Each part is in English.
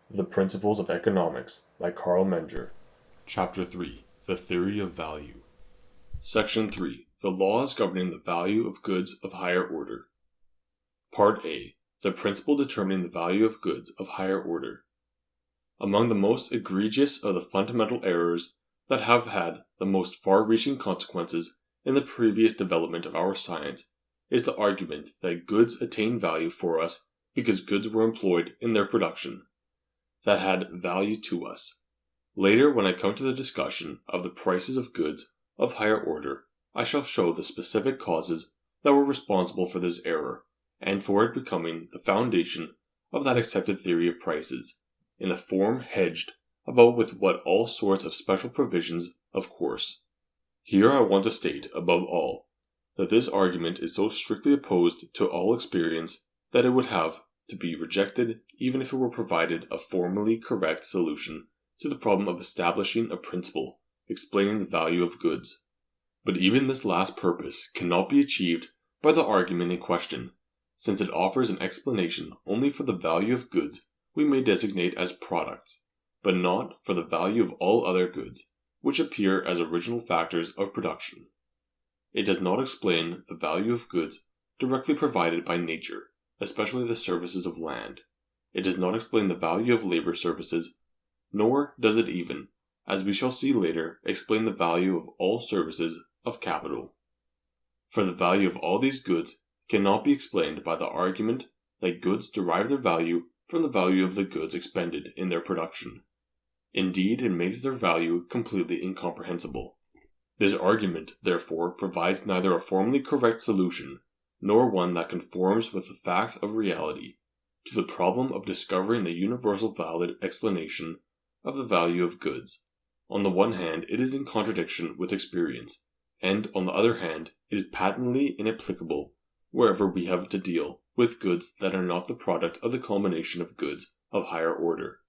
The Principles of Economics by Carl Menger. Chapter 3. The Theory of Value. Section 3. The Laws Governing the Value of Goods of Higher Order. Part A. The Principle Determining the Value of Goods of Higher Order. Among the most egregious of the fundamental errors that have had the most far-reaching consequences in the previous development of our science is the argument that goods attain value for us because goods were employed in their production that had value to us. Later, when I come to the discussion of the prices of goods of higher order, I shall show the specific causes that were responsible for this error, and for it becoming the foundation of that accepted theory of prices, in a form hedged about with what all sorts of special provisions, of course. Here I want to state, above all, that this argument is so strictly opposed to all experience that it would have to be rejected even if it were provided a formally correct solution to the problem of establishing a principle explaining the value of goods. But even this last purpose cannot be achieved by the argument in question, since it offers an explanation only for the value of goods we may designate as products, but not for the value of all other goods, which appear as original factors of production. It does not explain the value of goods directly provided by nature, especially the services of land. It does not explain the value of labor services, nor does it even, as we shall see later, explain the value of all services of capital. For the value of all these goods cannot be explained by the argument that goods derive their value from the value of the goods expended in their production. Indeed, it makes their value completely incomprehensible. This argument, therefore, provides neither a formally correct solution nor one that conforms with the facts of reality to the problem of discovering a universal valid explanation of the value of goods. On the one hand, it is in contradiction with experience, and on the other hand, it is patently inapplicable wherever we have to deal with goods that are not the product of the combination of goods of higher order.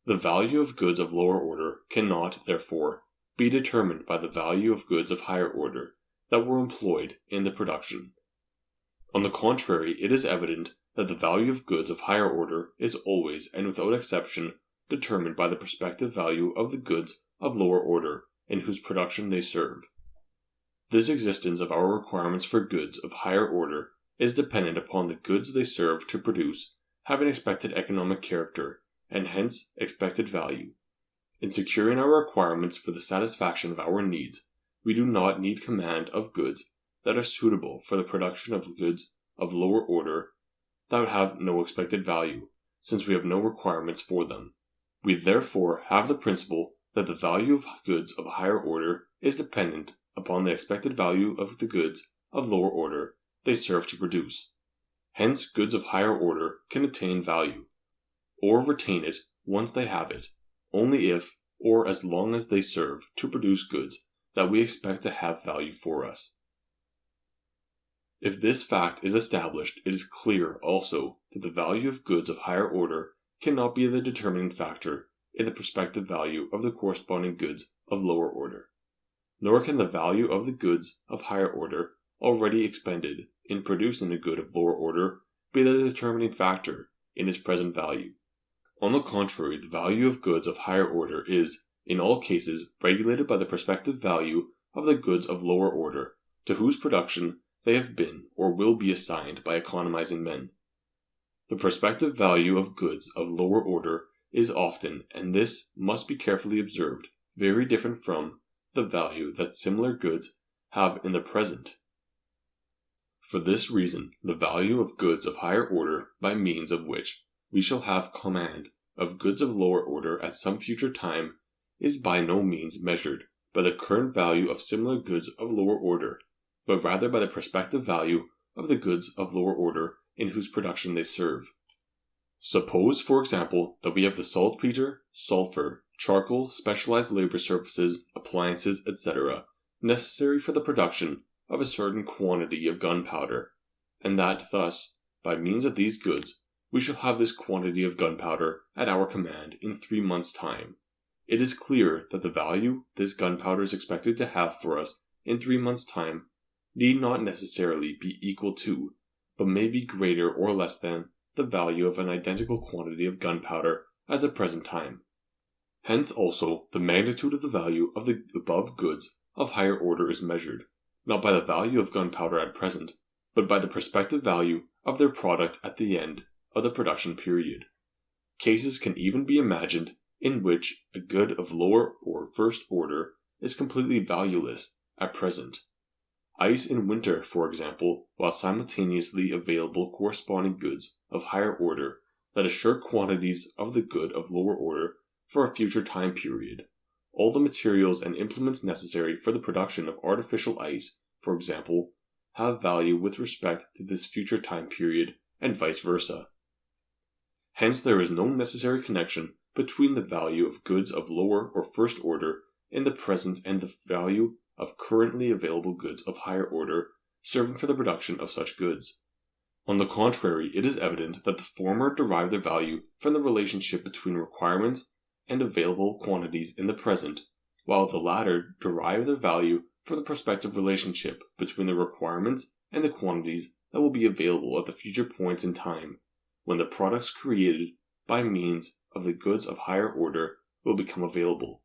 The value of goods of lower order cannot, therefore, be determined by the value of goods of higher order that were employed in the production. On the contrary, it is evident that the value of goods of higher order is always and without exception determined by the prospective value of the goods of lower order in whose production they serve. This existence of our requirements for goods of higher order is dependent upon the goods they serve to produce having expected economic character and hence expected value. In securing our requirements for the satisfaction of our needs, we do not need command of goods that are suitable for the production of goods of lower order that have no expected value, since we have no requirements for them. We therefore have the principle that the value of goods of higher order is dependent upon the expected value of the goods of lower order they serve to produce. Hence, goods of higher order can attain value, or retain it once they have it, only if, or as long as they serve to produce goods that we expect to have value for us. If this fact is established, it is clear also that the value of goods of higher order cannot be the determining factor in the prospective value of the corresponding goods of lower order, nor can the value of the goods of higher order already expended in producing a good of lower order be the determining factor in its present value. On the contrary, the value of goods of higher order is, in all cases, regulated by the prospective value of the goods of lower order, to whose production they have been or will be assigned by economizing men. The prospective value of goods of lower order is often, and this must be carefully observed, very different from the value that similar goods have in the present. For this reason, the value of goods of higher order, by means of which we shall have command of goods of lower order at some future time, is by no means measured by the current value of similar goods of lower order, but rather by the prospective value of the goods of lower order in whose production they serve. Suppose, for example, that we have the saltpeter, sulfur, charcoal, specialized labor services, appliances, etc., necessary for the production of a certain quantity of gunpowder, and that thus, by means of these goods, we shall have this quantity of gunpowder at our command in 3 months' time. It is clear that the value this gunpowder is expected to have for us in 3 months' time need not necessarily be equal to, but may be greater or less than, the value of an identical quantity of gunpowder at the present time. Hence also the magnitude of the value of the above goods of higher order is measured, not by the value of gunpowder at present, but by the prospective value of their product at the end of the production period. Cases can even be imagined in which a good of lower or first order is completely valueless at present. Ice in winter, for example, while simultaneously available corresponding goods of higher order that assure quantities of the good of lower order for a future time period. All the materials and implements necessary for the production of artificial ice, for example, have value with respect to this future time period, and vice versa. Hence there is no necessary connection between the value of goods of lower or first order in the present and the value of currently available goods of higher order serving for the production of such goods. On the contrary, it is evident that the former derive their value from the relationship between requirements and available quantities in the present, while the latter derive their value from the prospective relationship between the requirements and the quantities that will be available at the future points in time, when the products created by means of the goods of higher order will become available.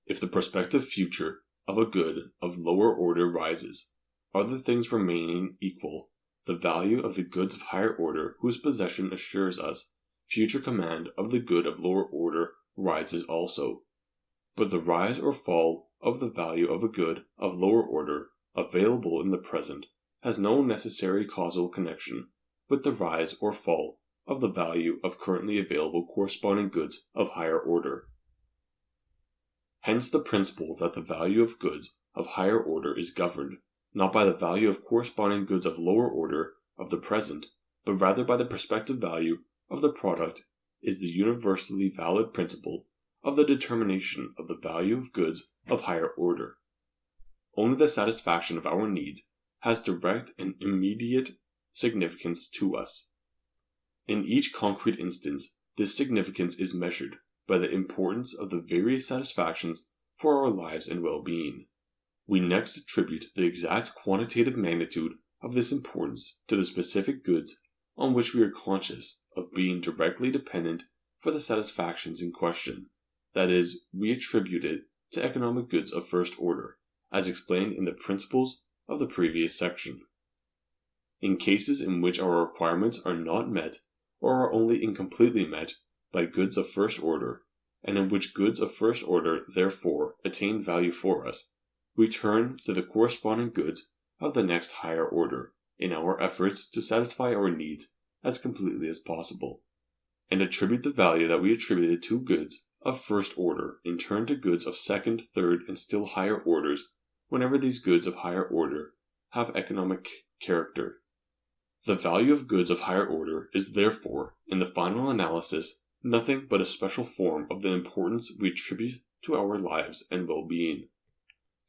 If the prospective future of a good of lower order rises, other things remaining equal, the value of the goods of higher order whose possession assures us future command of the good of lower order rises also. But the rise or fall of the value of a good of lower order available in the present has no necessary causal connection with the rise or fall of the value of currently available corresponding goods of higher order. Hence the principle that the value of goods of higher order is governed, not by the value of corresponding goods of lower order of the present, but rather by the prospective value of the product, is the universally valid principle of the determination of the value of goods of higher order. Only the satisfaction of our needs has direct and immediate significance to us. In each concrete instance, this significance is measured by the importance of the various satisfactions for our lives and well-being. We next attribute the exact quantitative magnitude of this importance to the specific goods on which we are conscious of being directly dependent for the satisfactions in question. That is, we attribute it to economic goods of first order, as explained in the principles of the previous section. In cases in which our requirements are not met or are only incompletely met by goods of first order, and in which goods of first order therefore attain value for us, we turn to the corresponding goods of the next higher order in our efforts to satisfy our needs as completely as possible, and attribute the value that we attributed to goods of first order in turn to goods of second, third, and still higher orders whenever these goods of higher order have economic character. The value of goods of higher order is therefore, in the final analysis, nothing but a special form of the importance we attribute to our lives and well-being.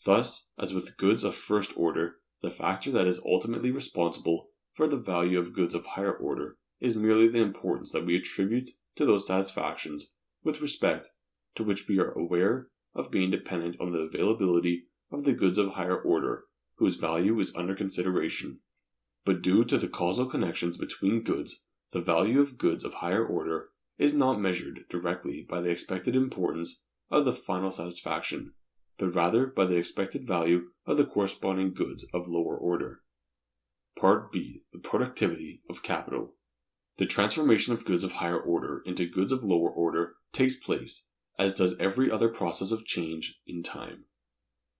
Thus, as with goods of first order, the factor that is ultimately responsible for the value of goods of higher order is merely the importance that we attribute to those satisfactions with respect to which we are aware of being dependent on the availability of the goods of higher order whose value is under consideration. But due to the causal connections between goods, the value of goods of higher order is not measured directly by the expected importance of the final satisfaction, but rather by the expected value of the corresponding goods of lower order. Part B. The productivity of capital. The transformation of goods of higher order into goods of lower order takes place, as does every other process of change, in time.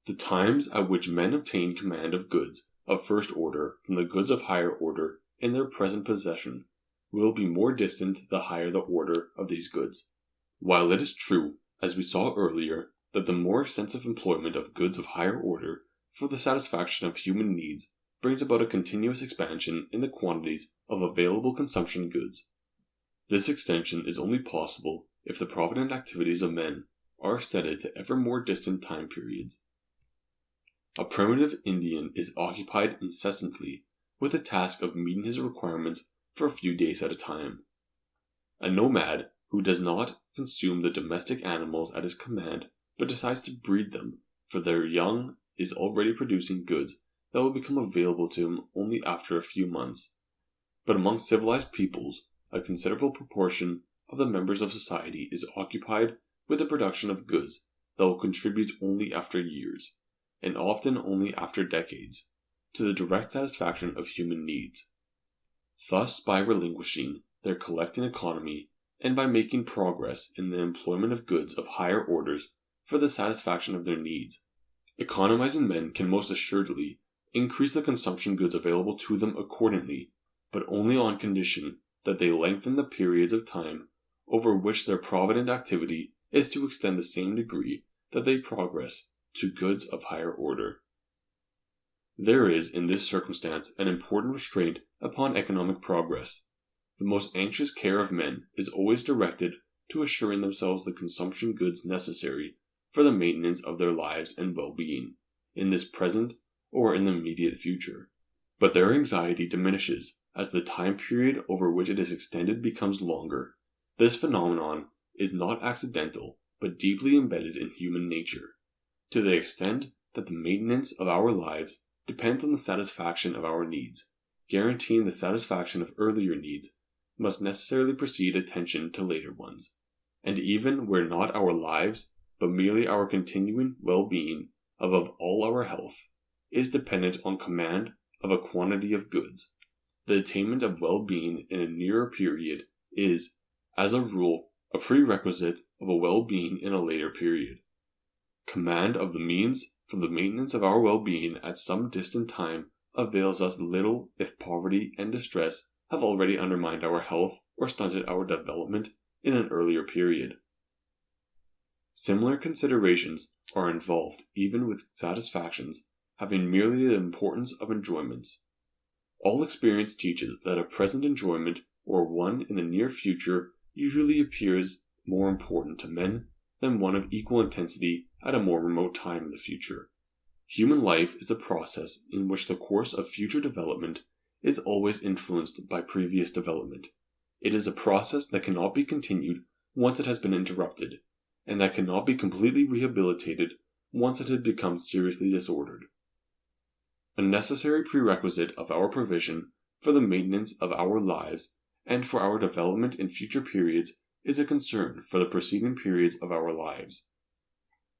The times at which men obtain command of goods of first order from the goods of higher order in their present possession will be more distant the higher the order of these goods. While it is true, as we saw earlier, that the more extensive employment of goods of higher order for the satisfaction of human needs brings about a continuous expansion in the quantities of available consumption goods. This extension is only possible if the provident activities of men are extended to ever more distant time periods. A primitive Indian is occupied incessantly with the task of meeting his requirements for a few days at a time. A nomad who does not consume the domestic animals at his command but decides to breed them for their young is already producing goods that will become available to him only after a few months. But among civilized peoples, a considerable proportion of the members of society is occupied with the production of goods that will contribute only after years, and often only after decades, to the direct satisfaction of human needs. Thus, by relinquishing their collecting economy and by making progress in the employment of goods of higher orders for the satisfaction of their needs, economizing men can most assuredly increase the consumption goods available to them accordingly, but only on condition that they lengthen the periods of time over which their provident activity is to extend the same degree that they progress to goods of higher order. There is in this circumstance an important restraint upon economic progress. The most anxious care of men is always directed to assuring themselves the consumption goods necessary for the maintenance of their lives and well-being, in this present or in the immediate future. But their anxiety diminishes as the time period over which it is extended becomes longer. This phenomenon is not accidental, but deeply embedded in human nature, to the extent that the maintenance of our lives depends on the satisfaction of our needs. Guaranteeing the satisfaction of earlier needs must necessarily precede attention to later ones. And even where not our lives, but merely our continuing well-being, above all our health, is dependent on command of a quantity of goods, the attainment of well-being in a nearer period is, as a rule, a prerequisite of a well-being in a later period. Command of the means for the maintenance of our well-being at some distant time avails us little if poverty and distress have already undermined our health or stunted our development in an earlier period. Similar considerations are involved even with satisfactions having merely the importance of enjoyments. All experience teaches that a present enjoyment or one in the near future usually appears more important to men than one of equal intensity at a more remote time in the future. Human life is a process in which the course of future development is always influenced by previous development. It is a process that cannot be continued once it has been interrupted, and that cannot be completely rehabilitated once it had become seriously disordered. A necessary prerequisite of our provision for the maintenance of our lives and for our development in future periods is a concern for the preceding periods of our lives.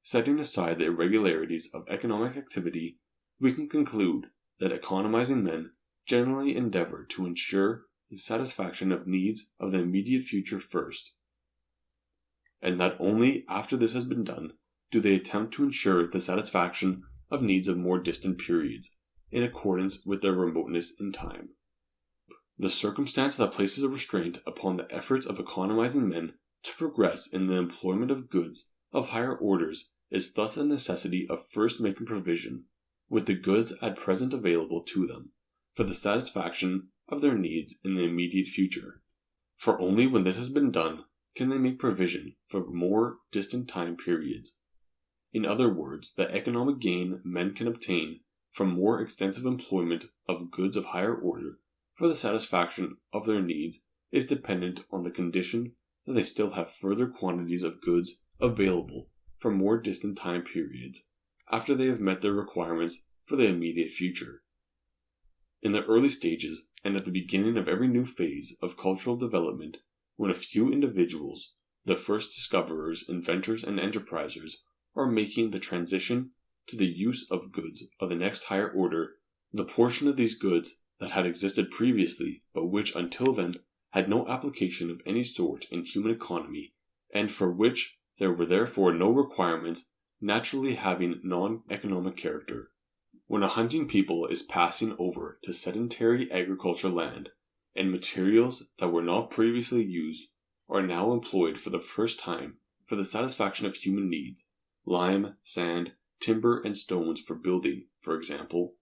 Setting aside the irregularities of economic activity, we can conclude that economizing men generally endeavor to ensure the satisfaction of needs of the immediate future first, and that only after this has been done do they attempt to ensure the satisfaction of needs of more distant periods, in accordance with their remoteness in time. The circumstance that places a restraint upon the efforts of economizing men to progress in the employment of goods of higher orders is thus a necessity of first making provision, with the goods at present available to them, for the satisfaction of their needs in the immediate future. For only when this has been done can they make provision for more distant time periods. In other words, the economic gain men can obtain from more extensive employment of goods of higher order for the satisfaction of their needs is dependent on the condition that they still have further quantities of goods available for more distant time periods after they have met their requirements for the immediate future. In the early stages and at the beginning of every new phase of cultural development, when a few individuals, the first discoverers, inventors, and enterprisers, are making the transition to the use of goods of the next higher order, the portion of these goods that had existed previously, but which until then had no application of any sort in human economy, and for which there were therefore no requirements, naturally having non-economic character. When a hunting people is passing over to sedentary agriculture land, and materials that were not previously used are now employed for the first time for the satisfaction of human needs, lime, sand, timber, and stones for building, for example,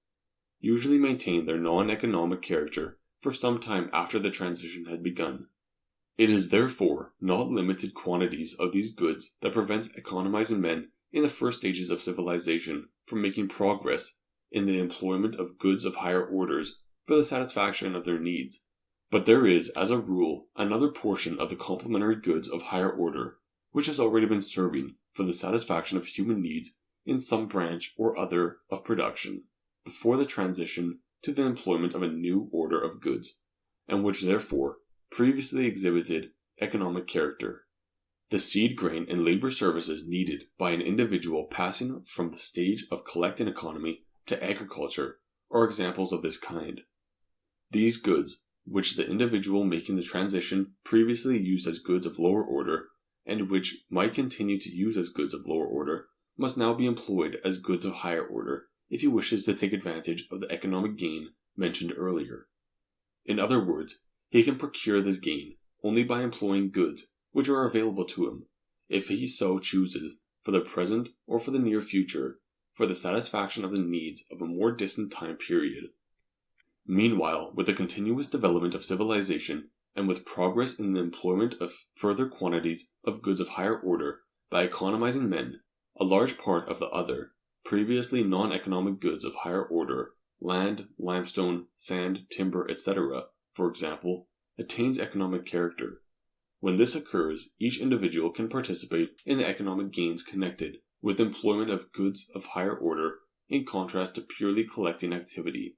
usually maintain their non-economic character for some time after the transition had begun. It is therefore not limited quantities of these goods that prevents economizing men in the first stages of civilization from making progress in the employment of goods of higher orders for the satisfaction of their needs. But there is, as a rule, another portion of the complementary goods of higher order which has already been serving for the satisfaction of human needs in some branch or other of production before the transition to the employment of a new order of goods, and which therefore previously exhibited economic character. The seed, grain, and labor services needed by an individual passing from the stage of collecting economy to agriculture are examples of this kind. These goods, which the individual making the transition previously used as goods of lower order, and which might continue to use as goods of lower order, must now be employed as goods of higher order if he wishes to take advantage of the economic gain mentioned earlier. In other words, he can procure this gain only by employing goods which are available to him, if he so chooses, for the present or for the near future, for the satisfaction of the needs of a more distant time period. Meanwhile, with the continuous development of civilization, and with progress in the employment of further quantities of goods of higher order by economizing men, a large part of the other, previously non-economic goods of higher order, land, limestone, sand, timber, etc., for example, attains economic character. When this occurs, each individual can participate in the economic gains connected with employment of goods of higher order in contrast to purely collecting activity,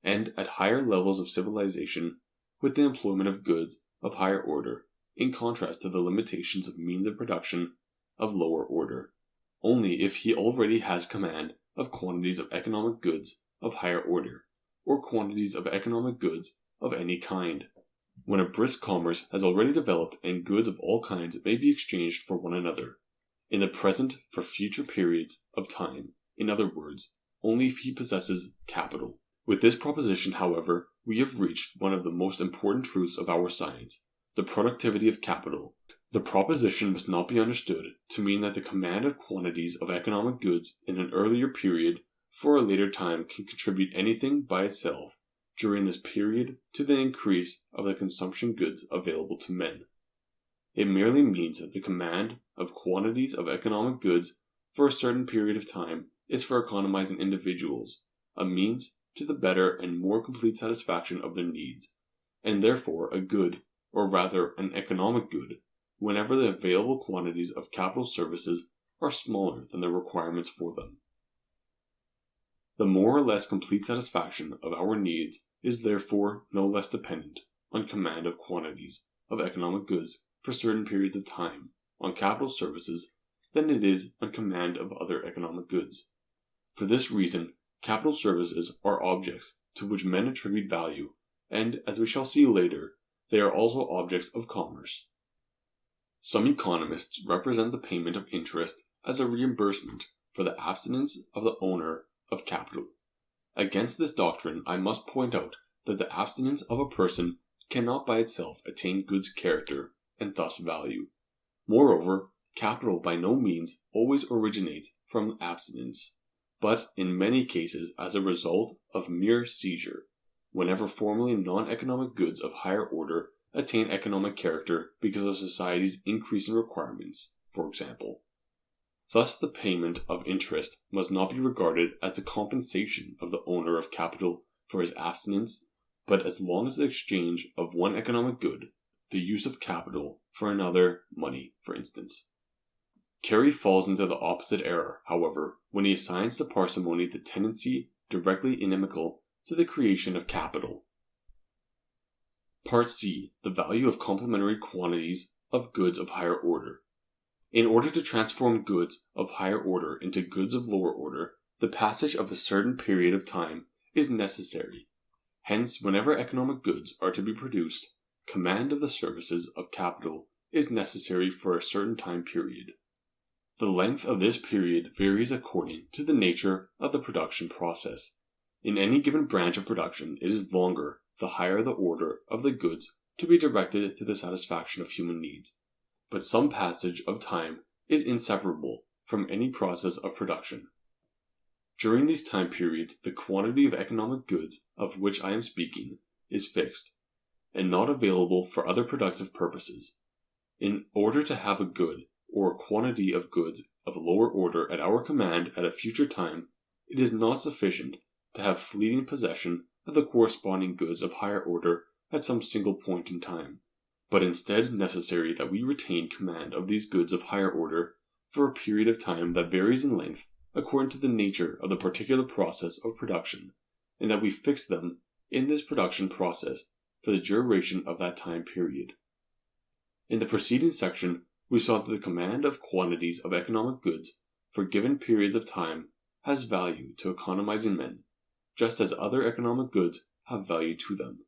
and at higher levels of civilization with the employment of goods of higher order in contrast to the limitations of means of production of lower order, only if he already has command of quantities of economic goods of higher order, or quantities of economic goods of any kind. When a brisk commerce has already developed and goods of all kinds may be exchanged for one another, in the present for future periods of time, in other words, only if he possesses capital. With this proposition, however, we have reached one of the most important truths of our science, the productivity of capital. The proposition must not be understood to mean that the command of quantities of economic goods in an earlier period for a later time can contribute anything by itself during this period to the increase of the consumption goods available to men. It merely means that the command of quantities of economic goods for a certain period of time is for economizing individuals, a means to the better and more complete satisfaction of their needs, and therefore a good, or rather an economic good, whenever the available quantities of capital services are smaller than the requirements for them. The more or less complete satisfaction of our needs is therefore no less dependent on command of quantities of economic goods for certain periods of time on capital services than it is on command of other economic goods. For this reason, capital services are objects to which men attribute value, and, as we shall see later, they are also objects of commerce. Some economists represent the payment of interest as a reimbursement for the abstinence of the owner of capital. Against this doctrine, I must point out that the abstinence of a person cannot by itself attain goods character and thus value. Moreover, capital by no means always originates from abstinence, but in many cases as a result of mere seizure, whenever formerly non-economic goods of higher order attain economic character because of society's increasing requirements, for example. Thus the payment of interest must not be regarded as a compensation of the owner of capital for his abstinence, but as long as the exchange of one economic good, the use of capital for another, money, for instance. Carey falls into the opposite error, however, when he assigns to parsimony the tendency directly inimical to the creation of capital. Part C. The value of complementary quantities of goods of higher order. In order to transform goods of higher order into goods of lower order, the passage of a certain period of time is necessary. Hence, whenever economic goods are to be produced, command of the services of capital is necessary for a certain time period. The length of this period varies according to the nature of the production process. In any given branch of production, it is longer the higher the order of the goods to be directed to the satisfaction of human needs. But some passage of time is inseparable from any process of production. During these time periods, the quantity of economic goods of which I am speaking is fixed, and not available for other productive purposes. In order to have a good, or a quantity of goods of lower order at our command at a future time, it is not sufficient to have fleeting possession of the corresponding goods of higher order at some single point in time, but instead necessary that we retain command of these goods of higher order for a period of time that varies in length according to the nature of the particular process of production, and that we fix them in this production process for the duration of that time period. In the preceding section, we saw that the command of quantities of economic goods for given periods of time has value to economizing men, just as other economic goods have value to them.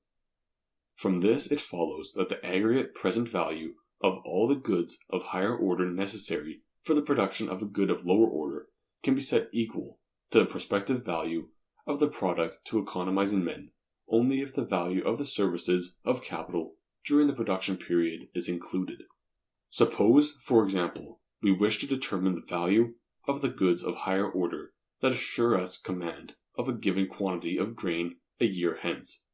From this it follows that the aggregate present value of all the goods of higher order necessary for the production of a good of lower order can be set equal to the prospective value of the product to economizing men, only if the value of the services of capital during the production period is included. Suppose, for example, we wish to determine the value of the goods of higher order that assure us command of a given quantity of grain a year hence.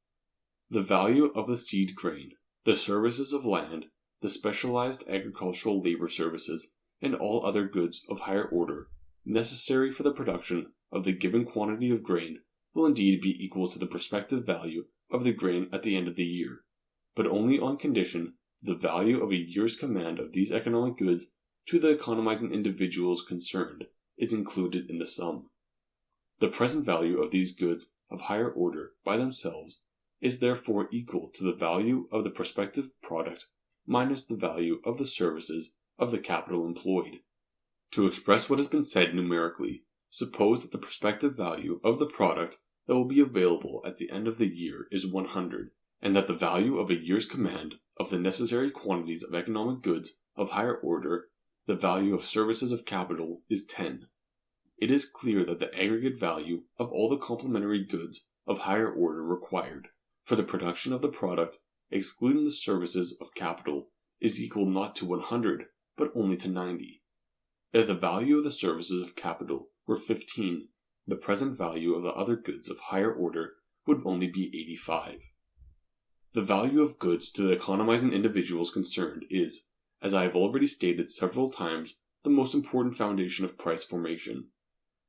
The value of the seed grain, the services of land, the specialized agricultural labor services, and all other goods of higher order necessary for the production of the given quantity of grain will indeed be equal to the prospective value of the grain at the end of the year, but only on condition that the value of a year's command of these economic goods to the economizing individuals concerned is included in the sum. The present value of these goods of higher order by themselves is therefore equal to the value of the prospective product minus the value of the services of the capital employed. To express what has been said numerically, suppose that the prospective value of the product that will be available at the end of the year is 100, and that the value of a year's command of the necessary quantities of economic goods of higher order, the value of services of capital, is 10. It is clear that the aggregate value of all the complementary goods of higher order required for the production of the product, excluding the services of capital, is equal not to 100, but only to 90. If the value of the services of capital were 15, the present value of the other goods of higher order would only be 85. The value of goods to the economizing individuals concerned is, as I have already stated several times, the most important foundation of price formation.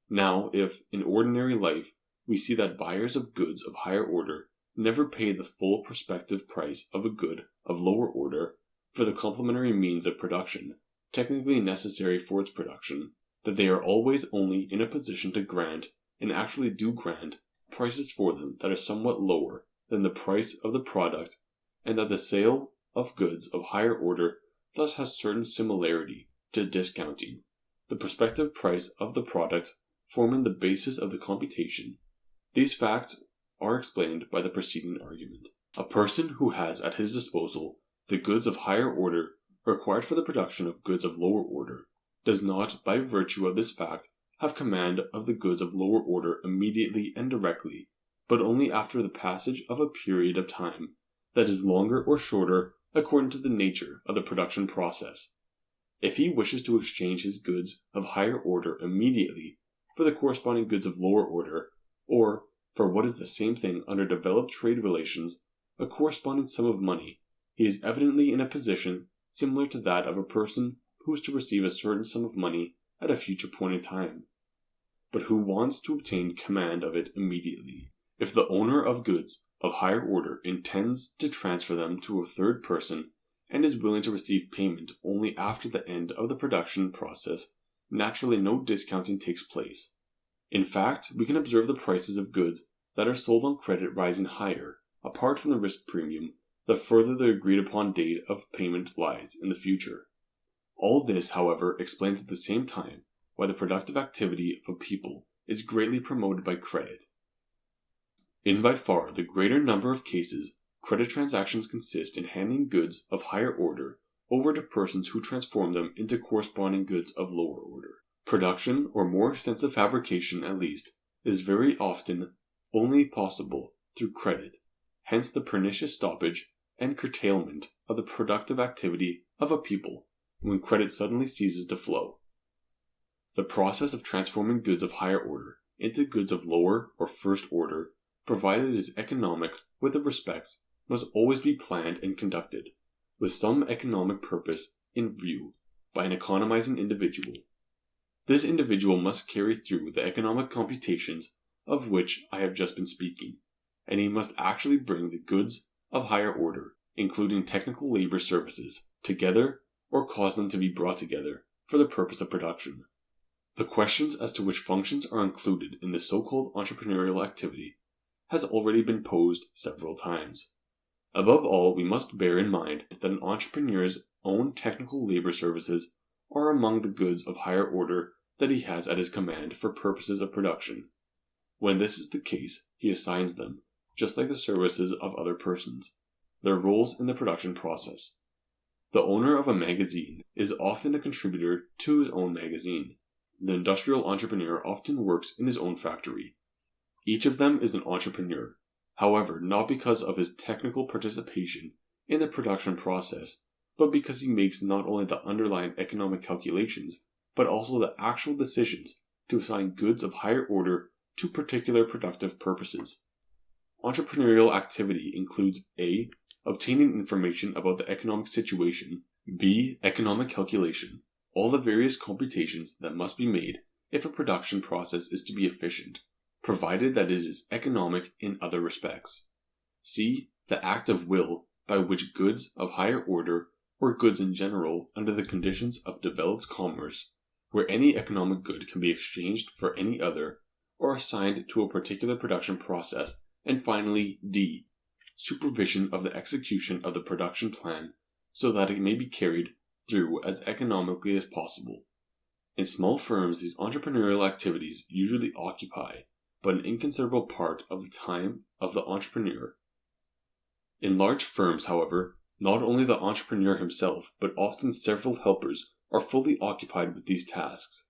Now, if, in ordinary life, we see that buyers of goods of higher order never pay the full prospective price of a good of lower order for the complementary means of production, technically necessary for its production, that they are always only in a position to grant, and actually do grant, prices for them that are somewhat lower than the price of the product, and that the sale of goods of higher order thus has certain similarity to discounting, the prospective price of the product forming the basis of the computation. These facts are explained by the preceding argument. A person who has at his disposal the goods of higher order required for the production of goods of lower order does not, by virtue of this fact, have command of the goods of lower order immediately and directly, but only after the passage of a period of time that is longer or shorter according to the nature of the production process. If he wishes to exchange his goods of higher order immediately for the corresponding goods of lower order, or, for what is the same thing under developed trade relations, a corresponding sum of money, he is evidently in a position similar to that of a person who is to receive a certain sum of money at a future point in time, but who wants to obtain command of it immediately. If the owner of goods of higher order intends to transfer them to a third person and is willing to receive payment only after the end of the production process, naturally no discounting takes place. In fact, we can observe the prices of goods that are sold on credit rising higher, apart from the risk premium, the further the agreed upon date of payment lies in the future. All this, however, explains at the same time why the productive activity of a people is greatly promoted by credit. In by far the greater number of cases, credit transactions consist in handing goods of higher order over to persons who transform them into corresponding goods of lower order. Production, or more extensive fabrication at least, is very often only possible through credit, hence the pernicious stoppage and curtailment of the productive activity of a people when credit suddenly ceases to flow. The process of transforming goods of higher order into goods of lower or first order, provided it is economic with the respects, must always be planned and conducted, with some economic purpose in view, by an economizing individual. This individual must carry through the economic computations of which I have just been speaking, and he must actually bring the goods of higher order, including technical labor services, together or cause them to be brought together for the purpose of production. The questions as to which functions are included in the so-called entrepreneurial activity has already been posed several times. Above all, we must bear in mind that an entrepreneur's own technical labor services are among the goods of higher order that he has at his command for purposes of production. When this is the case, he assigns them, just like the services of other persons, their roles in the production process. The owner of a magazine is often a contributor to his own magazine. The industrial entrepreneur often works in his own factory. Each of them is an entrepreneur, however, not because of his technical participation in the production process, but because he makes not only the underlying economic calculations, but also the actual decisions to assign goods of higher order to particular productive purposes. Entrepreneurial activity includes A. Obtaining information about the economic situation, B. Economic calculation, all the various computations that must be made if a production process is to be efficient, provided that it is economic in other respects. C. The act of will by which goods of higher order, or goods in general under the conditions of developed commerce, where any economic good can be exchanged for any other, or assigned to a particular production process. And finally, D. Supervision of the execution of the production plan so that it may be carried through as economically as possible. In small firms, these entrepreneurial activities usually occupy but an inconsiderable part of the time of the entrepreneur. In large firms, however, not only the entrepreneur himself, but often several helpers are fully occupied with these tasks.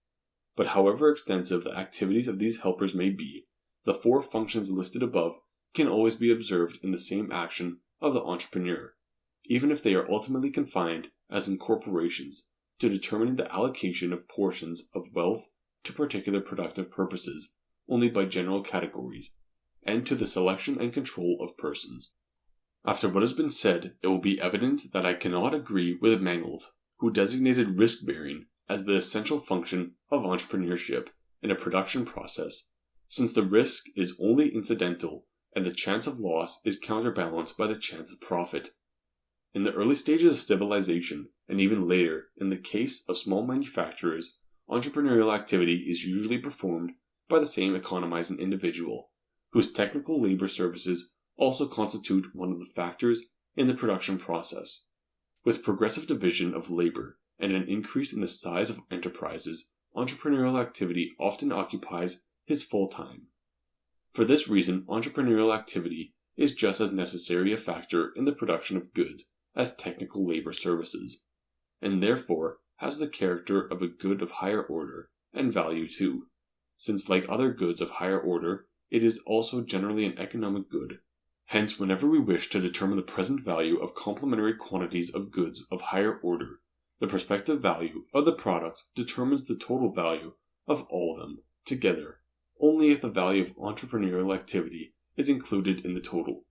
But however extensive the activities of these helpers may be, the four functions listed above can always be observed in the same action of the entrepreneur, even if they are ultimately confined, as in corporations, to determining the allocation of portions of wealth to particular productive purposes only by general categories, and to the selection and control of persons. After what has been said, it will be evident that I cannot agree with Mangold, who designated risk-bearing as the essential function of entrepreneurship in a production process, since the risk is only incidental and the chance of loss is counterbalanced by the chance of profit. In the early stages of civilization, and even later, in the case of small manufacturers, entrepreneurial activity is usually performed by the same economizing individual, whose technical labor services also constitute one of the factors in the production process. With progressive division of labor and an increase in the size of enterprises, entrepreneurial activity often occupies his full time. For this reason, entrepreneurial activity is just as necessary a factor in the production of goods as technical labor services, and therefore has the character of a good of higher order and value too, since like other goods of higher order, it is also generally an economic good. Hence, whenever we wish to determine the present value of complementary quantities of goods of higher order, the prospective value of the product determines the total value of all of them together, only if the value of entrepreneurial activity is included in the total.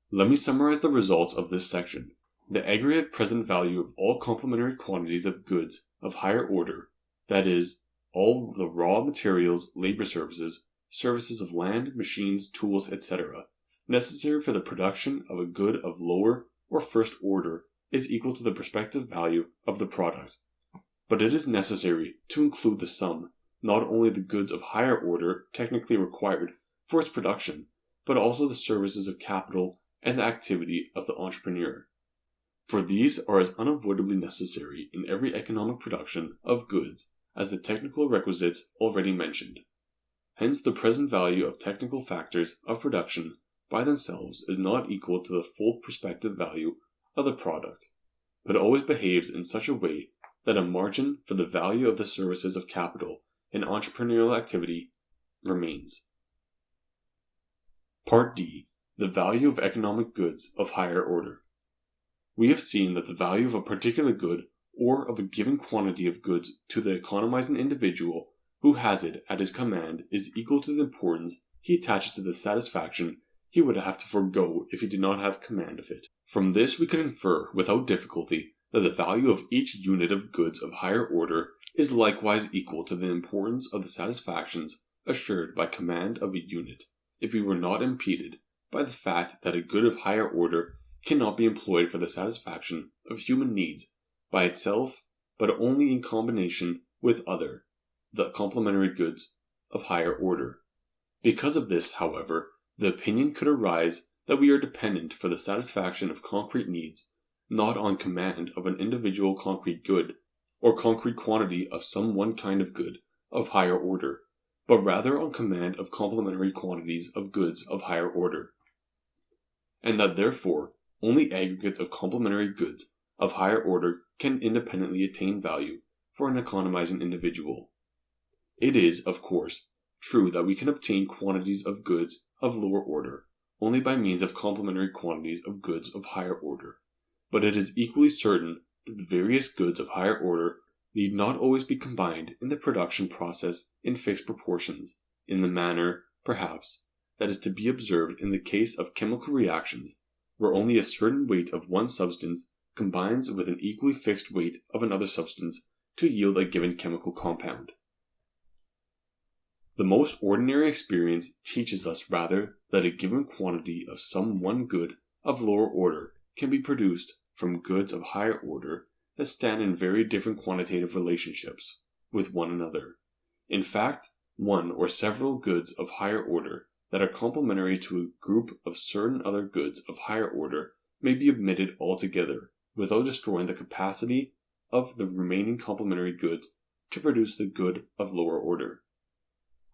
Let me summarize the results of this section. The aggregate present value of all complementary quantities of goods of higher order, that is, all the raw materials, labor services, services of land, machines, tools, etc., necessary for the production of a good of lower or first order, is equal to the prospective value of the product. But it is necessary to include the sum, not only the goods of higher order technically required for its production, but also the services of capital and the activity of the entrepreneur. For these are as unavoidably necessary in every economic production of goods as the technical requisites already mentioned. Hence the present value of technical factors of production by themselves is not equal to the full prospective value of the product, but always behaves in such a way that a margin for the value of the services of capital and entrepreneurial activity remains. Part D. The value of economic goods of higher order. We have seen that the value of a particular good or of a given quantity of goods to the economizing individual who has it at his command is equal to the importance he attaches to the satisfaction he would have to forego if he did not have command of it. From this we can infer without difficulty that the value of each unit of goods of higher order is likewise equal to the importance of the satisfactions assured by command of a unit, if we were not impeded by the fact that a good of higher order cannot be employed for the satisfaction of human needs by itself, but only in combination with other, the complementary goods of higher order. Because of this, however, the opinion could arise that we are dependent for the satisfaction of concrete needs, not on command of an individual concrete good or concrete quantity of some one kind of good of higher order, but rather on command of complementary quantities of goods of higher order, and that therefore only aggregates of complementary goods of higher order can independently attain value for an economizing individual. It is, of course, true that we can obtain quantities of goods of lower order only by means of complementary quantities of goods of higher order, but it is equally certain that the various goods of higher order need not always be combined in the production process in fixed proportions, in the manner, perhaps, that is to be observed in the case of chemical reactions, where only a certain weight of one substance combines with an equally fixed weight of another substance to yield a given chemical compound. The most ordinary experience teaches us rather that a given quantity of some one good of lower order can be produced from goods of higher order that stand in very different quantitative relationships with one another. In fact, one or several goods of higher order that are complementary to a group of certain other goods of higher order may be omitted altogether without destroying the capacity of the remaining complementary goods to produce the good of lower order.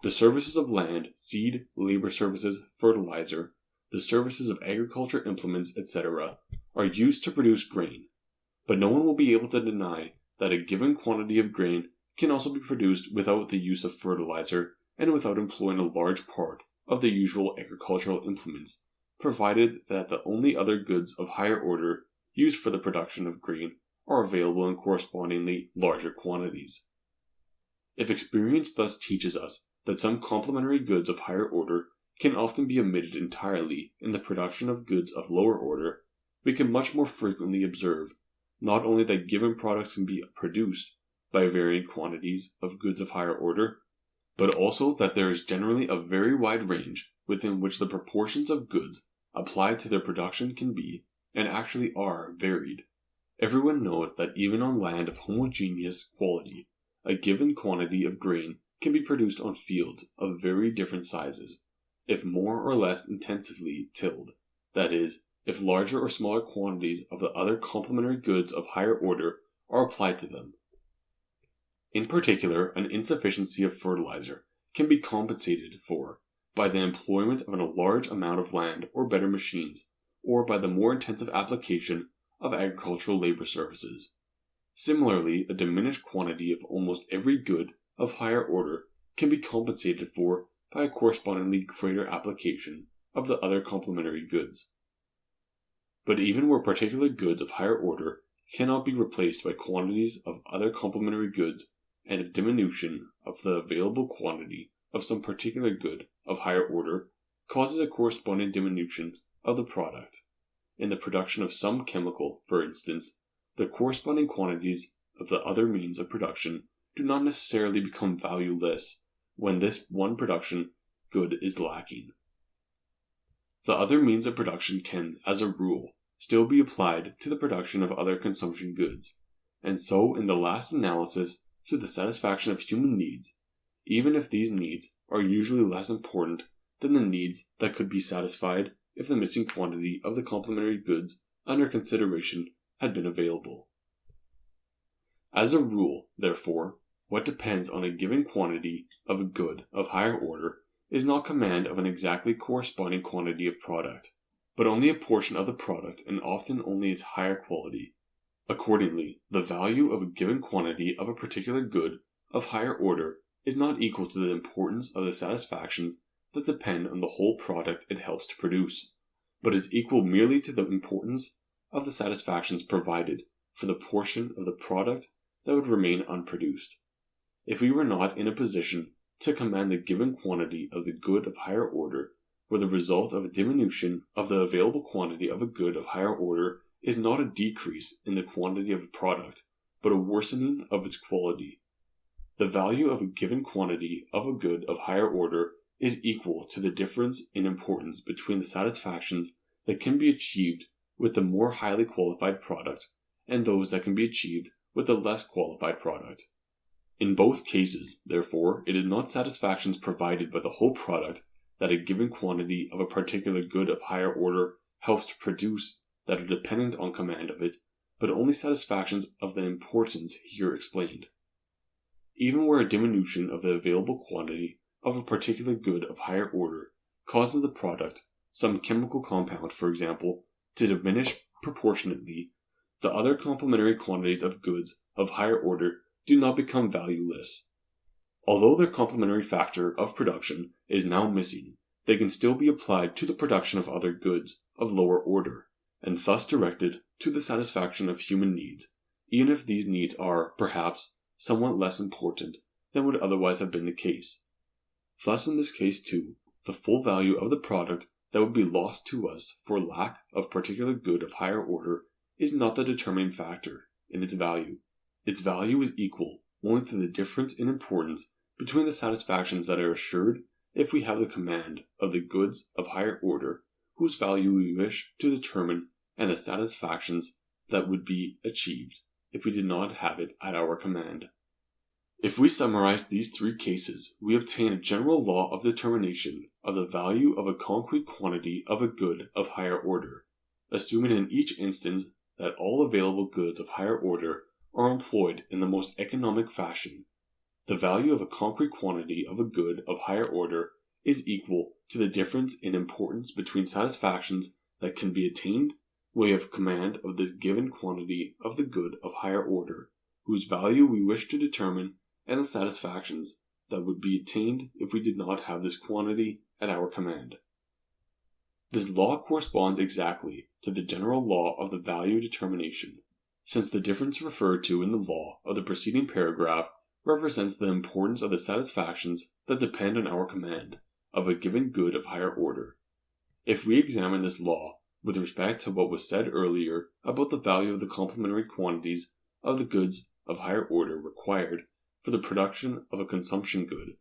The services of land, seed, labor services, fertilizer, the services of agriculture implements, etc., are used to produce grain, but no one will be able to deny that a given quantity of grain can also be produced without the use of fertilizer and without employing a large part of the usual agricultural implements, provided that the only other goods of higher order used for the production of grain are available in correspondingly larger quantities. If experience thus teaches us that some complementary goods of higher order can often be omitted entirely in the production of goods of lower order, we can much more frequently observe not only that given products can be produced by varying quantities of goods of higher order, but also that there is generally a very wide range within which the proportions of goods applied to their production can be, and actually are, varied. Everyone knows that even on land of homogeneous quality, a given quantity of grain can be produced on fields of very different sizes, if more or less intensively tilled, that is, if larger or smaller quantities of the other complementary goods of higher order are applied to them. In particular, an insufficiency of fertilizer can be compensated for by the employment of a large amount of land or better machines, or by the more intensive application of agricultural labor services. Similarly, a diminished quantity of almost every good of higher order can be compensated for by a correspondingly greater application of the other complementary goods. But even where particular goods of higher order cannot be replaced by quantities of other complementary goods, and a diminution of the available quantity of some particular good of higher order causes a corresponding diminution of the product. In the production of some chemical, for instance, the corresponding quantities of the other means of production do not necessarily become valueless when this one production good is lacking. The other means of production can, as a rule, still be applied to the production of other consumption goods, and so in the last analysis to the satisfaction of human needs, even if these needs are usually less important than the needs that could be satisfied if the missing quantity of the complementary goods under consideration had been available. As a rule, therefore, what depends on a given quantity of a good of higher order is not command of an exactly corresponding quantity of product, but only a portion of the product and often only its higher quality. Accordingly, the value of a given quantity of a particular good of higher order is not equal to the importance of the satisfactions that depend on the whole product it helps to produce, but is equal merely to the importance of the satisfactions provided for the portion of the product that would remain unproduced. If we were not in a position to command the given quantity of the good of higher order, where the result of a diminution of the available quantity of a good of higher order is not a decrease in the quantity of a product, but a worsening of its quality, the value of a given quantity of a good of higher order is equal to the difference in importance between the satisfactions that can be achieved with the more highly qualified product and those that can be achieved with the less qualified product. In both cases, therefore, it is not satisfactions provided by the whole product that a given quantity of a particular good of higher order helps to produce that are dependent on command of it, but only satisfactions of the importance here explained. Even where a diminution of the available quantity of a particular good of higher order causes the product, some chemical compound for example, to diminish proportionately, the other complementary quantities of goods of higher order do not become valueless. Although their complementary factor of production is now missing, they can still be applied to the production of other goods of lower order, and thus directed to the satisfaction of human needs, even if these needs are, perhaps, somewhat less important than would otherwise have been the case. Thus in this case too, the full value of the product that would be lost to us for lack of particular good of higher order is not the determining factor in its value. Its value is equal only to the difference in importance between the satisfactions that are assured if we have the command of the goods of higher order whose value we wish to determine, and the satisfactions that would be achieved if we did not have it at our command. If we summarize these three cases, we obtain a general law of determination of the value of a concrete quantity of a good of higher order, assuming in each instance that all available goods of higher order are employed in the most economic fashion. The value of a concrete quantity of a good of higher order is equal to the difference in importance between satisfactions that can be attained when we have command of the given quantity of the good of higher order, whose value we wish to determine, and the satisfactions that would be attained if we did not have this quantity at our command. This law corresponds exactly to the general law of the value determination, since the difference referred to in the law of the preceding paragraph represents the importance of the satisfactions that depend on our command of a given good of higher order. If we examine this law with respect to what was said earlier about the value of the complementary quantities of the goods of higher order required for the production of a consumption good,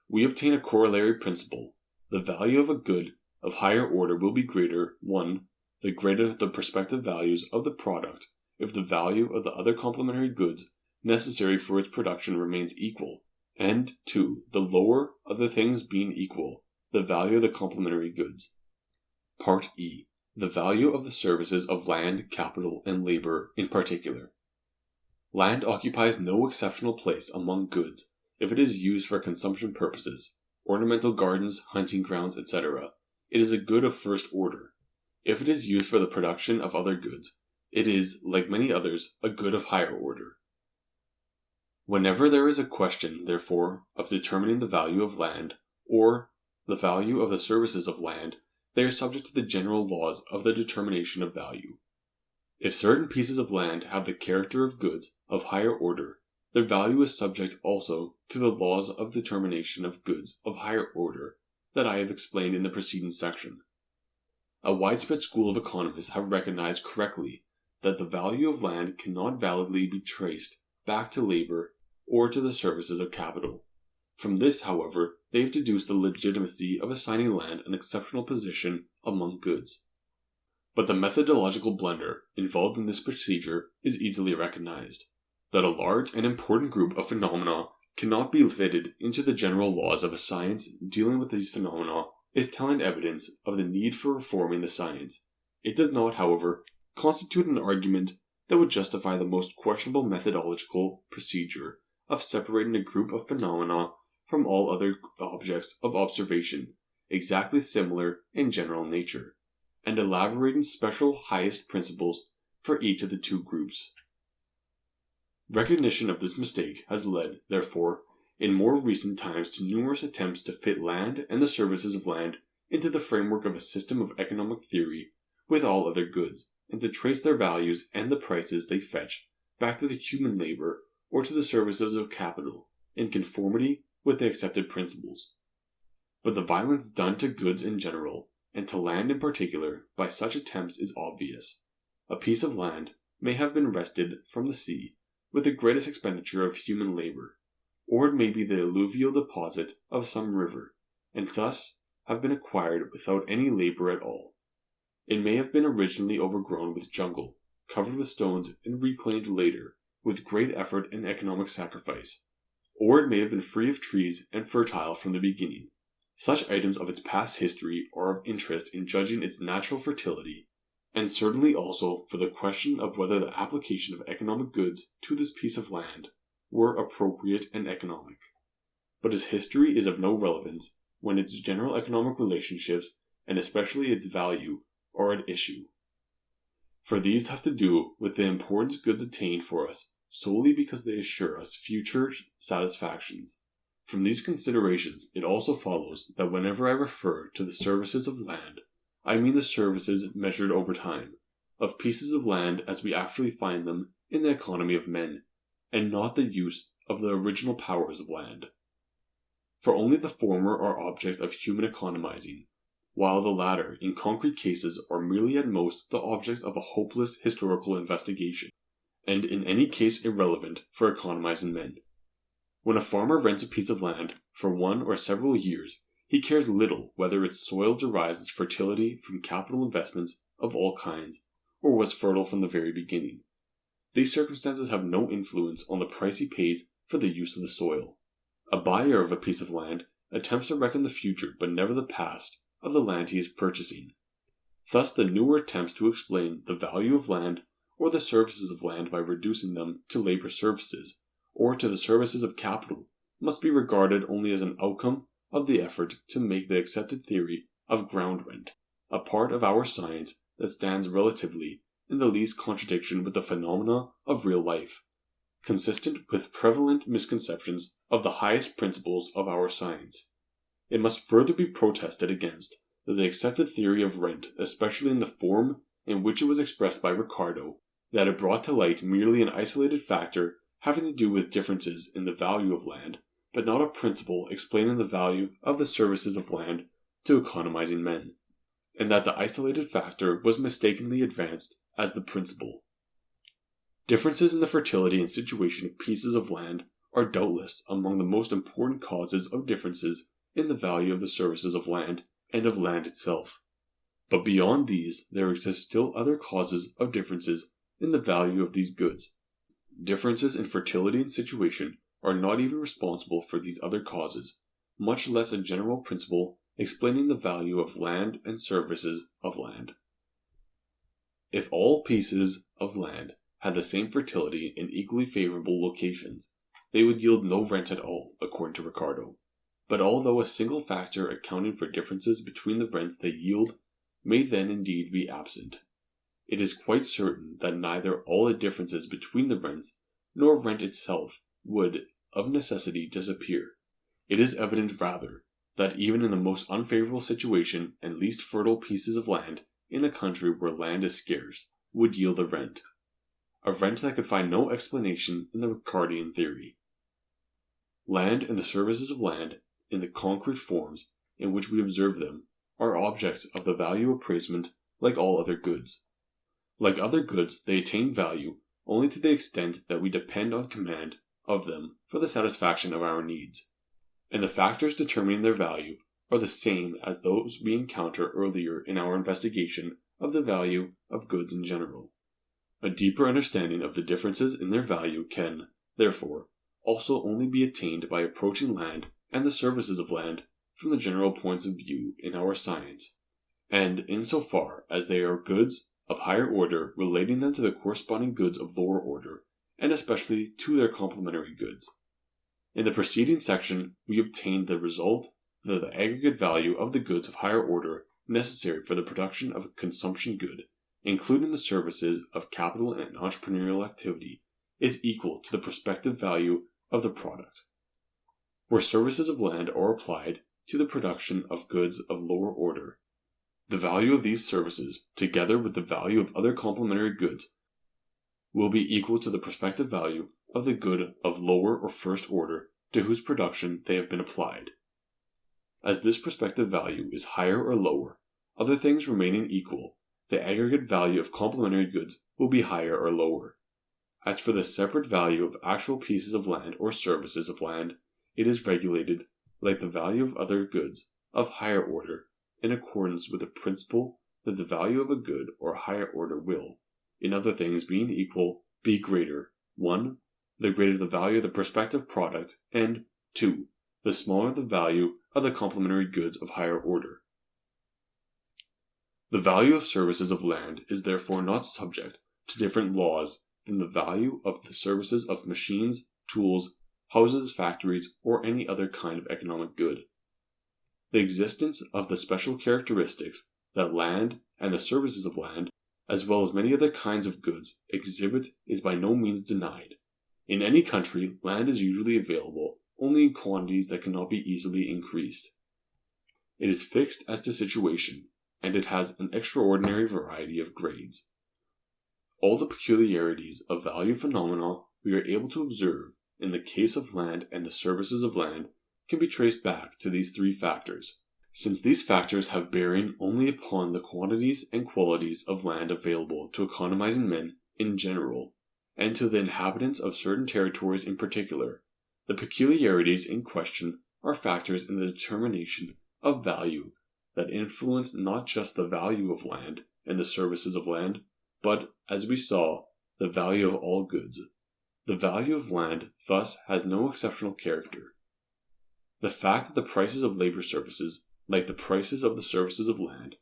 we obtain a corollary principle. The value of a good of higher order will be greater, 1. The greater the prospective values of the product if the value of the other complementary goods necessary for its production remains equal, and 2. The lower, other things being equal, the value of the complementary goods. Part E. The value of the services of land, capital, and labor in particular. Land occupies no exceptional place among goods if it is used for consumption purposes, ornamental gardens, hunting grounds, etc. It is a good of first order. If it is used for the production of other goods, it is, like many others, a good of higher order. Whenever there is a question, therefore, of determining the value of land, or the value of the services of land, they are subject to the general laws of the determination of value. If certain pieces of land have the character of goods of higher order, their value is subject also to the laws of determination of goods of higher order that I have explained in the preceding section. A widespread school of economists have recognized correctly that the value of land cannot validly be traced back to labor or to the services of capital. From this, however, they have deduced the legitimacy of assigning land an exceptional position among goods. But the methodological blunder involved in this procedure is easily recognized. That a large and important group of phenomena cannot be fitted into the general laws of a science dealing with these phenomena is telling evidence of the need for reforming the science. It does not, however, constitute an argument that would justify the most questionable methodological procedure of separating a group of phenomena from all other objects of observation exactly similar in general nature, and elaborating special highest principles for each of the two groups. Recognition of this mistake has led, therefore, in more recent times to numerous attempts to fit land and the services of land into the framework of a system of economic theory with all other goods, and to trace their values and the prices they fetch back to the human labor or to the services of capital in conformity with the accepted principles. But the violence done to goods in general, and to land in particular, by such attempts is obvious. A piece of land may have been wrested from the sea with the greatest expenditure of human labor, or it may be the alluvial deposit of some river, and thus have been acquired without any labor at all. It may have been originally overgrown with jungle, covered with stones, and reclaimed later with great effort and economic sacrifice, or it may have been free of trees and fertile from the beginning. Such items of its past history are of interest in judging its natural fertility, and certainly also for the question of whether the application of economic goods to this piece of land were appropriate and economic. But its history is of no relevance when its general economic relationships, and especially its value, are at issue. For these have to do with the importance goods attain for us solely because they assure us future satisfactions. From these considerations, it also follows that whenever I refer to the services of land, I mean the services measured over time, of pieces of land as we actually find them in the economy of men, and not the use of the original powers of land. For only the former are objects of human economizing, while the latter, in concrete cases, are merely at most the objects of a hopeless historical investigation, and in any case irrelevant for economizing men. When a farmer rents a piece of land for 1 or several years, he cares little whether its soil derives its fertility from capital investments of all kinds, or was fertile from the very beginning. These circumstances have no influence on the price he pays for the use of the soil. A buyer of a piece of land attempts to reckon the future, but never the past, of the land he is purchasing. Thus the newer attempts to explain the value of land or the services of land by reducing them to labor services, or to the services of capital, must be regarded only as an outcome of the effort to make the accepted theory of ground rent a part of our science that stands relatively in the least contradiction with the phenomena of real life, consistent with prevalent misconceptions of the highest principles of our science. It must further be protested against that the accepted theory of rent, especially in the form in which it was expressed by Ricardo, that it brought to light merely an isolated factor having to do with differences in the value of land, but not a principle explaining the value of the services of land to economizing men, and that the isolated factor was mistakenly advanced as the principle. Differences in the fertility and situation of pieces of land are doubtless among the most important causes of differences in the value of the services of land and of land itself. But beyond these, there exist still other causes of differences in the value of these goods. Differences in fertility and situation are not even responsible for these other causes, much less a general principle explaining the value of land and services of land. If all pieces of land had the same fertility in equally favorable locations, they would yield no rent at all, according to Ricardo. But although a single factor accounting for differences between the rents they yield may then indeed be absent, it is quite certain that neither all the differences between the rents nor rent itself would, of necessity, disappear. It is evident, rather, that even in the most unfavorable situation and least fertile pieces of land in a country where land is scarce would yield a rent that could find no explanation in the Ricardian theory. Land and the services of land, in the concrete forms in which we observe them, are objects of the value appraisement like all other goods. Like other goods, they attain value only to the extent that we depend on command of them for the satisfaction of our needs, and the factors determining their value are the same as those we encountered earlier in our investigation of the value of goods in general. A deeper understanding of the differences in their value can, therefore, also only be attained by approaching land and the services of land from the general points of view in our science, and in so far as they are goods of higher order, relating them to the corresponding goods of lower order, and especially to their complementary goods. In the preceding section, we obtained the result that the aggregate value of the goods of higher order necessary for the production of a consumption good, including the services of capital and entrepreneurial activity, is equal to the prospective value of the product. Where services of land are applied to the production of goods of lower order, the value of these services, together with the value of other complementary goods, will be equal to the prospective value of the good of lower or first order to whose production they have been applied. As this prospective value is higher or lower, other things remaining equal, the aggregate value of complementary goods will be higher or lower. As for the separate value of actual pieces of land or services of land, it is regulated, like the value of other goods, of higher order, in accordance with the principle that the value of a good or higher order will, in other things being equal, be greater, 1. The greater the value of the prospective product, and 2. the smaller the value of the complementary goods of higher order. The value of services of land is therefore not subject to different laws than the value of the services of machines, tools, houses, factories, or any other kind of economic good. The existence of the special characteristics that land and the services of land, as well as many other kinds of goods, exhibit is by no means denied. In any country, land is usually available only in quantities that cannot be easily increased. It is fixed as to situation, and it has an extraordinary variety of grades. All the peculiarities of value phenomena we are able to observe in the case of land and the services of land can be traced back to these three factors, since these factors have bearing only upon the quantities and qualities of land available to economizing men in general, and to the inhabitants of certain territories in particular. The peculiarities in question are factors in the determination of value that influence not just the value of land and the services of land, but, as we saw, the value of all goods. The value of land thus has no exceptional character. The fact that the prices of labor services, like the prices of the services of land,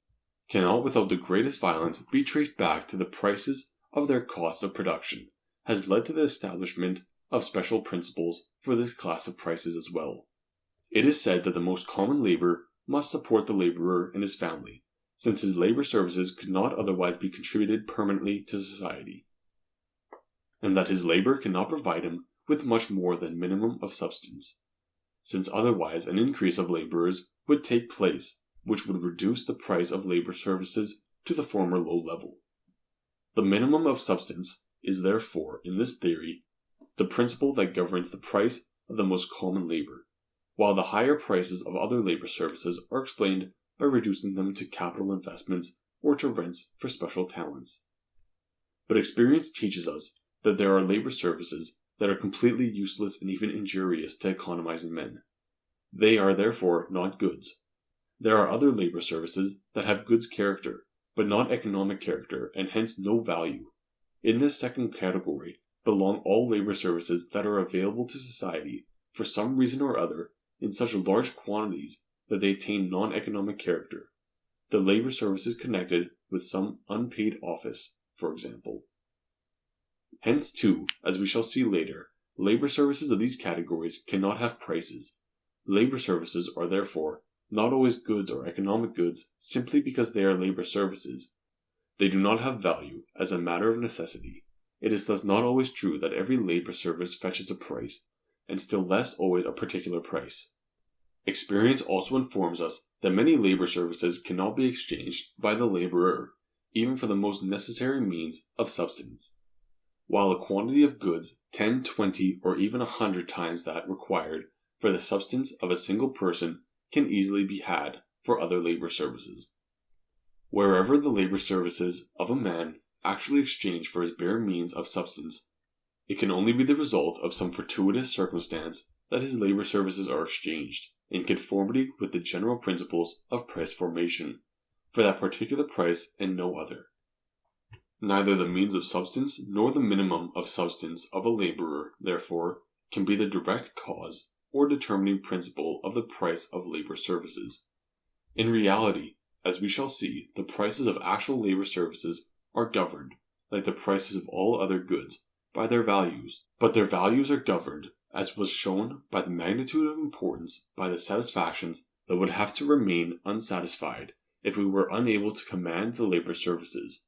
cannot without the greatest violence be traced back to the prices of their costs of production, has led to the establishment of special principles for this class of prices as well. It is said that the most common labor must support the laborer and his family, since his labor services could not otherwise be contributed permanently to society, and that his labor cannot provide him with much more than minimum of substance, since otherwise an increase of laborers would take place, which would reduce the price of labor services to the former low level. The minimum of substance is therefore, in this theory, the principle that governs the price of the most common labor, while the higher prices of other labor services are explained by reducing them to capital investments or to rents for special talents. But experience teaches us that there are labor services that are completely useless and even injurious to economizing men. They are therefore not goods. There are other labor services that have goods character, but not economic character, and hence no value. In this second category belong all labor services that are available to society for some reason or other in such large quantities that they attain non-economic character. The labor services connected with some unpaid office, for example. Hence, too, as we shall see later, labor services of these categories cannot have prices. Labor services are therefore not always goods or economic goods simply because they are labor services. They do not have value as a matter of necessity. It is thus not always true that every labor service fetches a price, and still less always a particular price. Experience also informs us that many labor services cannot be exchanged by the laborer, even for the most necessary means of subsistence, while a quantity of goods 10, 20, or even 100 times that required for the subsistence of a single person can easily be had for other labor services. Wherever the labor services of a man actually exchange for his bare means of subsistence, it can only be the result of some fortuitous circumstance that his labor services are exchanged, in conformity with the general principles of price formation, for that particular price and no other. Neither the means of substance nor the minimum of substance of a laborer, therefore, can be the direct cause or determining principle of the price of labor services. In reality, as we shall see, the prices of actual labor services are governed, like the prices of all other goods, by their values, but their values are governed, as was shown by the magnitude of importance, by the satisfactions that would have to remain unsatisfied if we were unable to command the labor services.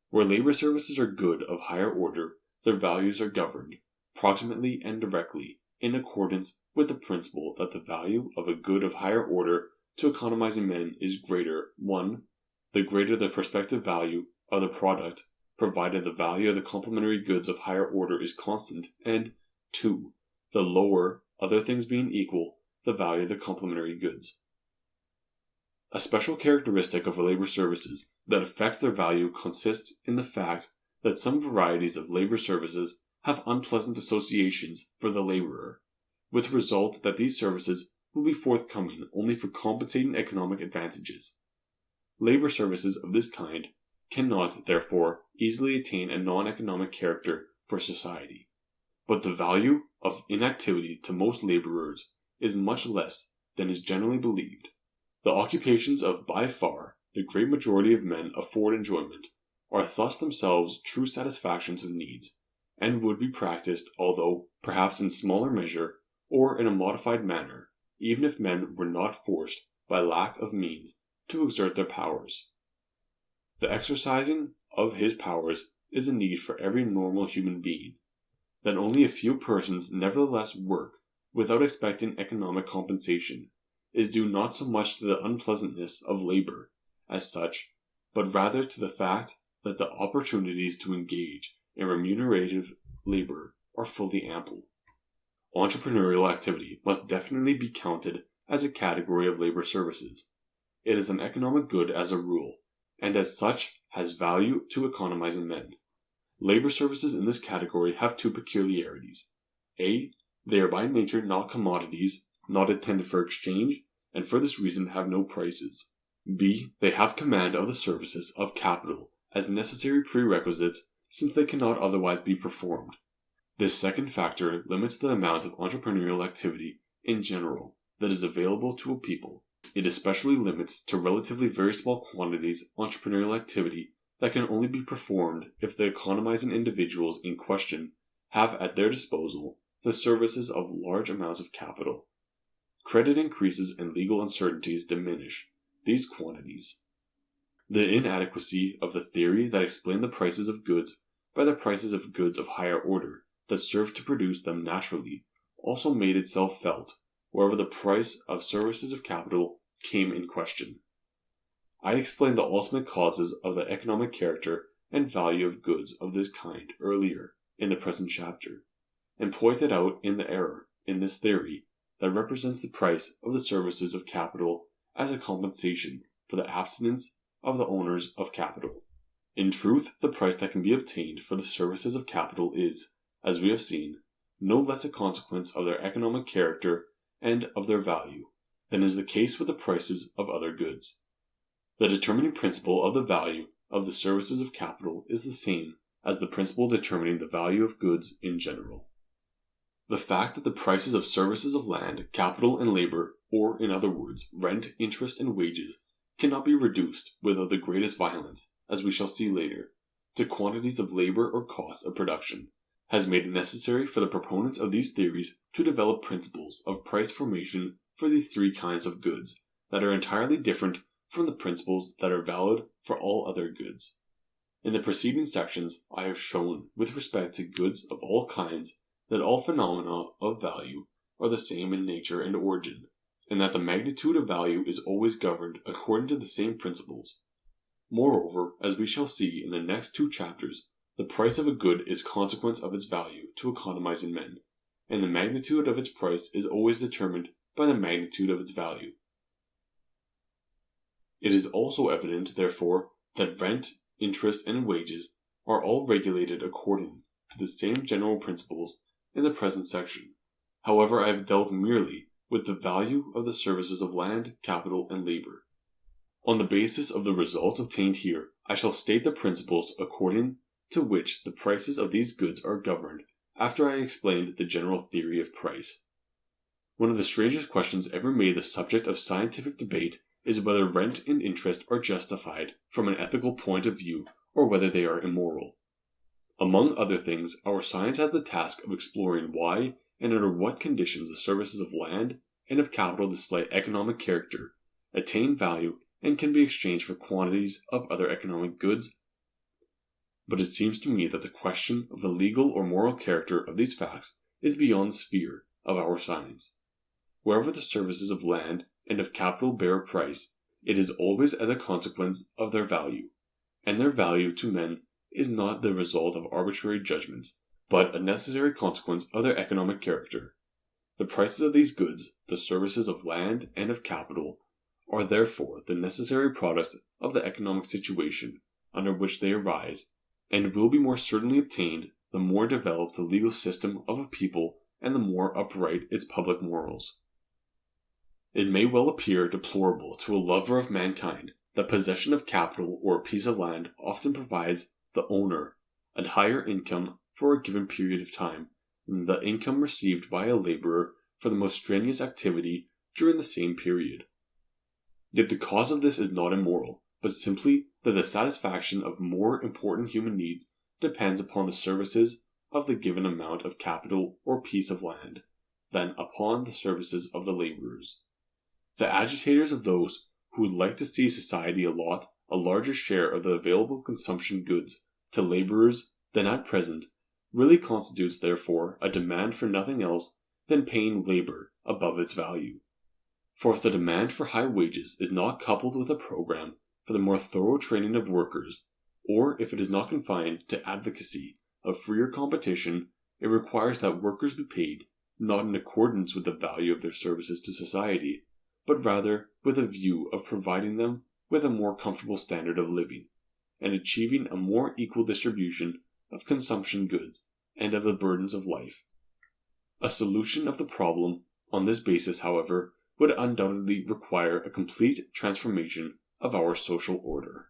Where labor services are good of higher order, their values are governed, proximately and directly, in accordance with the principle that the value of a good of higher order to economizing men is greater, 1. The greater the prospective value of the product, provided the value of the complementary goods of higher order is constant, and 2. The lower, other things being equal, the value of the complementary goods. A special characteristic of labor services that affects their value consists in the fact that some varieties of labor services have unpleasant associations for the laborer, with the result that these services will be forthcoming only for compensating economic advantages. Labor services of this kind cannot, therefore, easily attain a non-economic character for society. But the value of inactivity to most laborers is much less than is generally believed. The occupations of by far the great majority of men afford enjoyment, are thus themselves true satisfactions of needs, and would be practiced, although perhaps in smaller measure or in a modified manner, even if men were not forced by lack of means to exert their powers. The exercising of his powers is a need for every normal human being. That only a few persons nevertheless work without expecting economic compensation is due not so much to the unpleasantness of labor as such, but rather to the fact that the opportunities to engage in remunerative labor are fully ample. Entrepreneurial activity must definitely be counted as a category of labor services. It is an economic good as a rule, and as such has value to economizing men. Labor services in this category have two peculiarities. A. They are by nature not commodities, not intended for exchange, and for this reason have no prices. B. They have command of the services of capital as necessary prerequisites since they cannot otherwise be performed. This second factor limits the amount of entrepreneurial activity in general that is available to a people. It especially limits to relatively very small quantities entrepreneurial activity that can only be performed if the economizing individuals in question have at their disposal the services of large amounts of capital. Credit increases and legal uncertainties diminish these quantities. The inadequacy of the theory that explained the prices of goods by the prices of goods of higher order that served to produce them naturally also made itself felt wherever the price of services of capital came in question. I explained the ultimate causes of the economic character and value of goods of this kind earlier in the present chapter, and pointed out in the error in this theory that represents the price of the services of capital as a compensation for the abstinence of the owners of capital. In truth, the price that can be obtained for the services of capital is, as we have seen, no less a consequence of their economic character and of their value than is the case with the prices of other goods. The determining principle of the value of the services of capital is the same as the principle determining the value of goods in general. The fact that the prices of services of land, capital, and labor, or in other words, rent, interest, and wages, cannot be reduced without the greatest violence, as we shall see later, to quantities of labor or costs of production, has made it necessary for the proponents of these theories to develop principles of price formation for the three kinds of goods that are entirely different from the principles that are valid for all other goods. In the preceding sections, I have shown, with respect to goods of all kinds, that all phenomena of value are the same in nature and origin, and that the magnitude of value is always governed according to the same principles. Moreover, as we shall see in the next two chapters, the price of a good is consequence of its value to economizing men, and the magnitude of its price is always determined by the magnitude of its value. It is also evident, therefore, that rent, interest, and wages are all regulated according to the same general principles in the present section. However, I have dealt merely with the value of the services of land, capital, and labor. On the basis of the results obtained here, I shall state the principles according to which the prices of these goods are governed after I explained the general theory of price. One of the strangest questions ever made the subject of scientific debate is whether rent and interest are justified from an ethical point of view or whether they are immoral. Among other things, our science has the task of exploring why and under what conditions the services of land and of capital display economic character, attain value, and can be exchanged for quantities of other economic goods. But it seems to me that the question of the legal or moral character of these facts is beyond the sphere of our science. Wherever the services of land and of capital bear a price, it is always as a consequence of their value, and their value to men is not the result of arbitrary judgments, but a necessary consequence of their economic character. The prices of these goods, the services of land and of capital, are therefore the necessary product of the economic situation under which they arise, and will be more certainly obtained the more developed the legal system of a people and the more upright its public morals. It may well appear deplorable to a lover of mankind that possession of capital or a piece of land often provides the owner a higher income for a given period of time than the income received by a laborer for the most strenuous activity during the same period. Yet the cause of this is not immoral, but simply that the satisfaction of more important human needs depends upon the services of the given amount of capital or piece of land, than upon the services of the laborers. The agitators of those who would like to see society allot a larger share of the available consumption goods to laborers than at present really constitutes therefore a demand for nothing else than paying labor above its value. For if the demand for high wages is not coupled with a program for the more thorough training of workers, or if it is not confined to advocacy of freer competition, it requires that workers be paid not in accordance with the value of their services to society, but rather with a view of providing them with a more comfortable standard of living, and achieving a more equal distribution of consumption goods and of the burdens of life. A solution of the problem on this basis, however, would undoubtedly require a complete transformation of our social order.